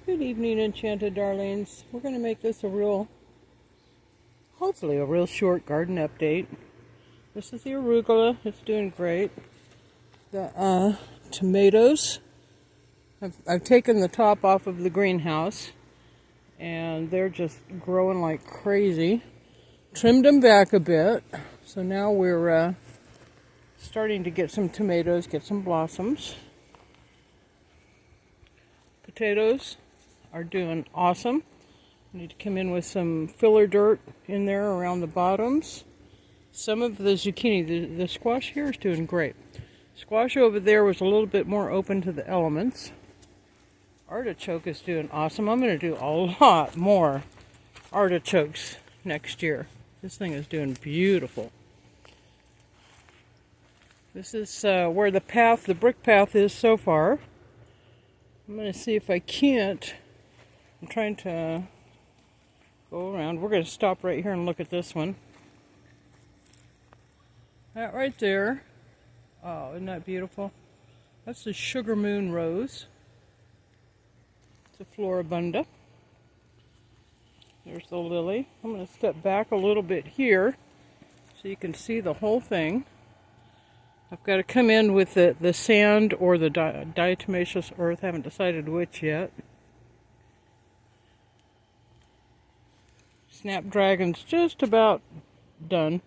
Good evening, enchanted darlings. We're going to make this hopefully a real short garden update. This is the arugula. It's doing great. The tomatoes, I've taken the top off of the greenhouse, and they're just growing like crazy. Trimmed them back a bit, so now we're starting to get some tomatoes, get some blossoms. Potatoes are doing awesome. I need to come in with some filler dirt in there around the bottoms. Some of the zucchini, the squash here is doing great. Squash over there was a little bit more open to the elements. Artichoke is doing awesome. I'm going to do a lot more artichokes next year. This thing is doing beautiful. This is where the brick path is so far. I'm going to see if I can't. I'm trying to go around. We're going to stop right here and look at this one. That right there. Oh, isn't that beautiful? That's the sugar moon rose. It's a floribunda. There's the lily. I'm going to step back a little bit here so you can see the whole thing. I've got to come in with the sand or the diatomaceous earth. I haven't decided which yet. Snapdragon's just about done.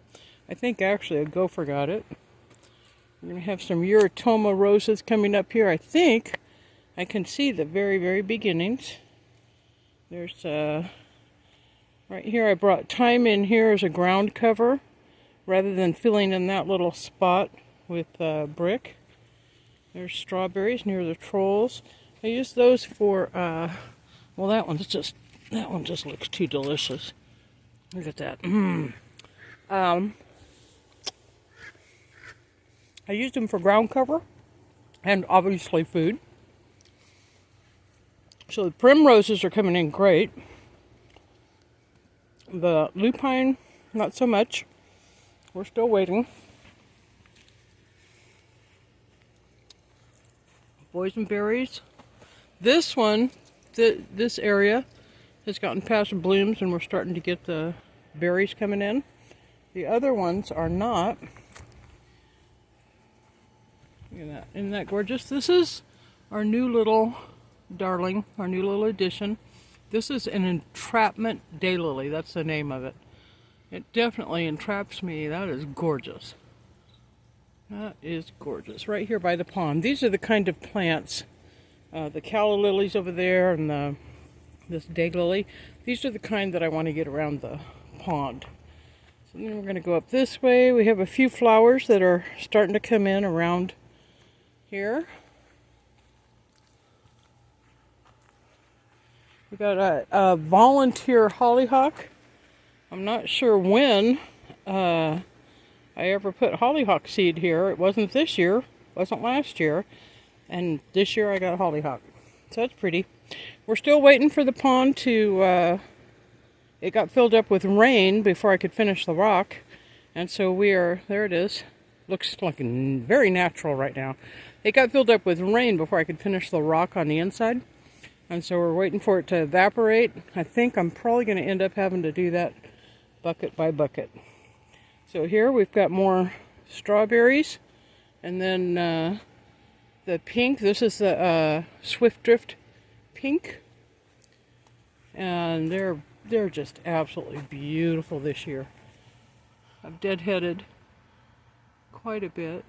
I think actually a gopher got it. We're going to have some Eurytoma roses coming up here. I think I can see the very, very beginnings. There's right here I brought thyme in here as a ground cover rather than filling in that little spot with brick. There's strawberries near the trolls. I use those for well, that one just looks too delicious. Look at that. I used them for ground cover and obviously food. So the primroses are coming in great. The lupine, not so much. We're still waiting. Boysenberries. This one, this area has gotten past blooms and we're starting to get the berries coming in. The other ones are not. Look at that. Isn't that gorgeous? This is our new little darling, our new little addition. This is an entrapment daylily. That's the name of it. It definitely entraps me. That is gorgeous. That is gorgeous. Right here by the pond. These are the kind of plants, the calla lilies over there and this daylily. These are the kind that I want to get around the pond. So then we're going to go up this way. We have a few flowers that are starting to come in around here. We got a volunteer hollyhock. I'm not sure when I ever put hollyhock seed here. It wasn't this year, wasn't last year, and this year I got hollyhock. So that's pretty. We're still waiting for the pond to, it got filled up with rain before I could finish the rock, and so there it is. Looks like very natural right now. It got filled up with rain before I could finish the rock on the inside, and so we're waiting for it to evaporate. I think I'm probably going to end up having to do that bucket by bucket. So here we've got more strawberries, and then the pink. This is the Swift Drift pink, and they're just absolutely beautiful this year. I've deadheaded quite a bit.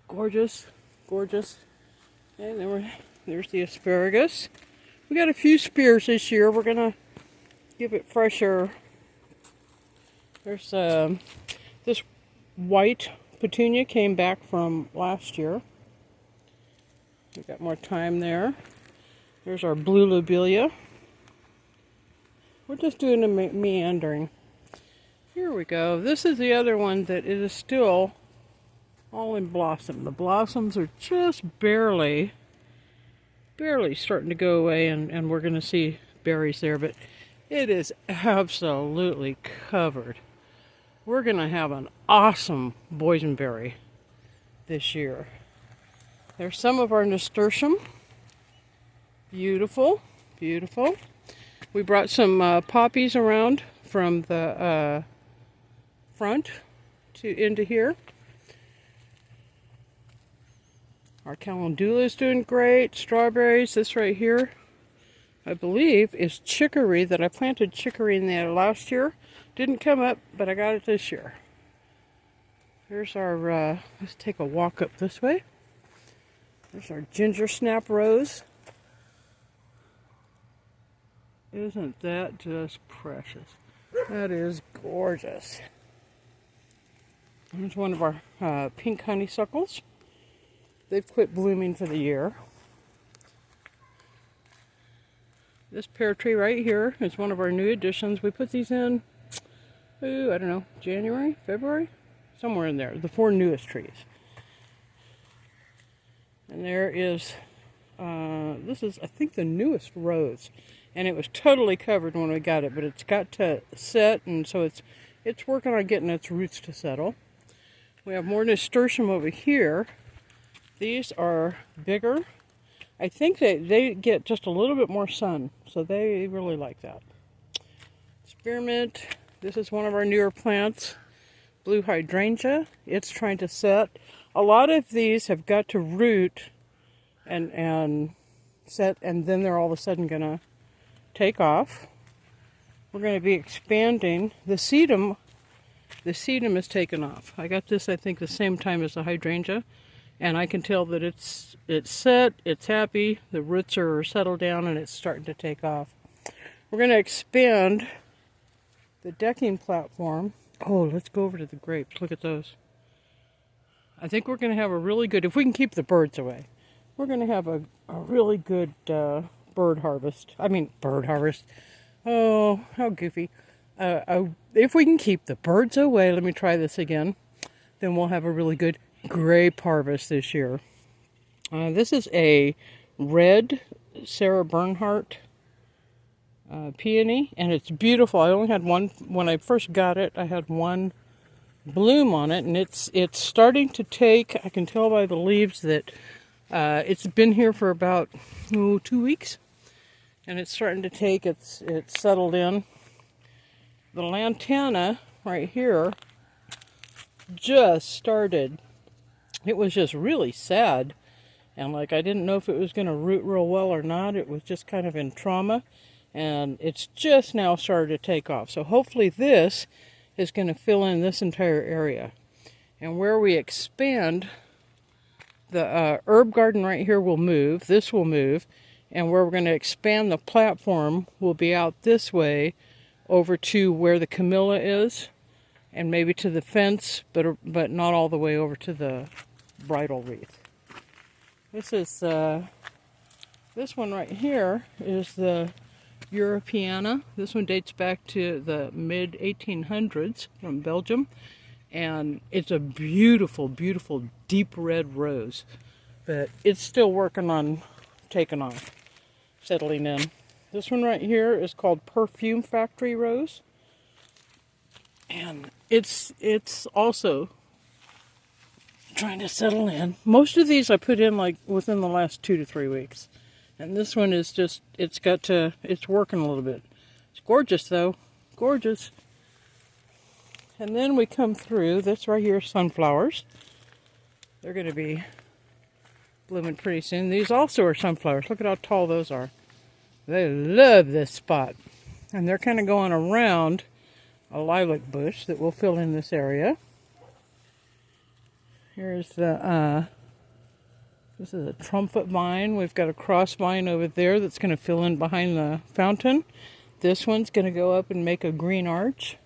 Gorgeous, gorgeous. And then there's the asparagus. We got a few spears this year. We're gonna give it fresher. There's this white petunia came back from last year. We got more thyme there. There's our blue lobelia. We're just doing a meandering. Here we go. This is the other one that is still all in blossom. The blossoms are just barely starting to go away, and we're going to see berries there, but it is absolutely covered. We're going to have an awesome boysenberry this year. There's some of our nasturtium. Beautiful, beautiful. We brought some poppies around from the front to into here. Our calendula is doing great. Strawberries, this right here, I believe, is chicory that I planted chicory in there last year. Didn't come up, but I got it this year. Here's our, let's take a walk up this way. There's our ginger snap rose. Isn't that just precious? That is gorgeous. Here's one of our pink honeysuckles. They've quit blooming for the year. This pear tree right here is one of our new additions. We put these in, ooh, I don't know, January, February? Somewhere in there, the 4 newest trees. And there is, this is, I think, the newest rose. And it was totally covered when we got it, but it's got to set, and so it's working on getting its roots to settle. We have more nasturtium over here. These are bigger. I think they get just a little bit more sun, so they really like that. Spearmint, this is one of our newer plants. Blue hydrangea, it's trying to set. A lot of these have got to root and set, and then they're all of a sudden gonna take off. We're going to be expanding the sedum. The sedum is taken off. I got this, I think, the same time as the hydrangea, and I can tell that it's set, it's happy, the roots are settled down, and it's starting to take off. We're going to expand the decking platform. Oh, let's go over to the grapes. Look at those. I think we're going to have a really good, if we can keep the birds away, we're going to have a really good bird harvest. Oh, how goofy. If we can keep the birds away, let me try this again, then we'll have a really good grape harvest this year. This is a red Sarah Bernhardt peony, and it's beautiful. I only had one, when I first got it, I had one bloom on it, and it's starting to take, I can tell by the leaves that it's been here for about 2 weeks. And it's starting to take, it's settled in. The lantana right here just started. It was just really sad. And like, I didn't know if it was going to root real well or not. It was just kind of in trauma. And it's just now started to take off. So hopefully this is going to fill in this entire area. And where we expand, the herb garden right here will move. This will move. And where we're going to expand the platform will be out this way over to where the camellia is, and maybe to the fence, but not all the way over to the bridal wreath. This is this one right here is the Europeana. This one dates back to the mid 1800s from Belgium, and it's a beautiful, beautiful deep red rose, but it's still working on taking off, settling in. This one right here is called Perfume Factory Rose, and it's also trying to settle in. Most of these I put in like within the last 2 to 3 weeks, and this one is just, it's working a little bit. It's gorgeous though, gorgeous. And then we come through this right here, sunflowers. They're going to be blooming pretty soon. These also are sunflowers. Look at how tall those are. They love this spot. And they're kind of going around a lilac bush that will fill in this area. Here's the, this is a trumpet vine. We've got a cross vine over there that's going to fill in behind the fountain. This one's going to go up and make a green arch.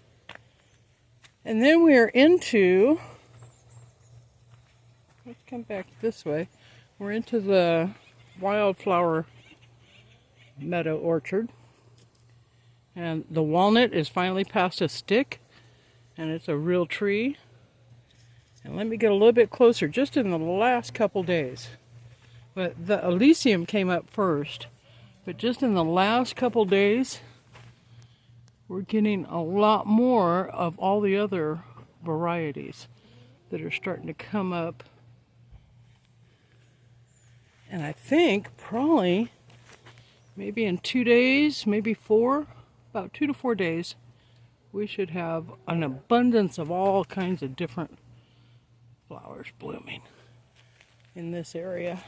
And then we are into, let's come back this way. We're into the wildflower meadow orchard. And the walnut is finally past a stick, and it's a real tree. And let me get a little bit closer, just in the last couple days. But the Elysium came up first, but just in the last couple days, we're getting a lot more of all the other varieties that are starting to come up. And I think probably maybe in 2 days, maybe 4, about 2 to 4 days, we should have an abundance of all kinds of different flowers blooming in this area.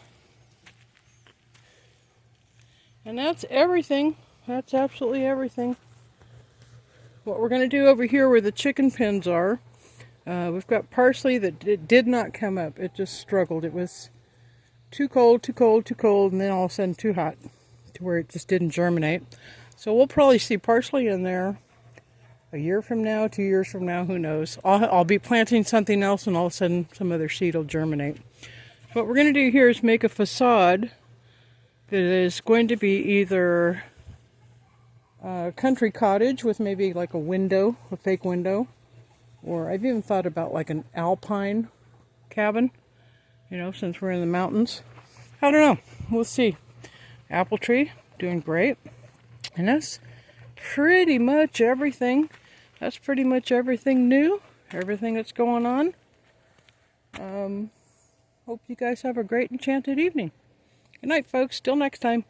And that's everything. That's absolutely everything. What we're going to do over here where the chicken pens are, we've got parsley that did not come up. It just struggled. It was too cold, too cold, too cold, and then all of a sudden too hot to where it just didn't germinate. So we'll probably see parsley in there a year from now, 2 years from now, who knows. I'll be planting something else and all of a sudden some other seed will germinate. What we're going to do here is make a facade that is going to be either a country cottage with maybe like a window, a fake window, or I've even thought about like an alpine cabin, you know, since we're in the mountains. I don't know. We'll see. Apple tree, doing great. And that's pretty much everything. That's pretty much everything new, everything that's going on. Hope you guys have a great enchanted evening. Good night, folks. Till next time.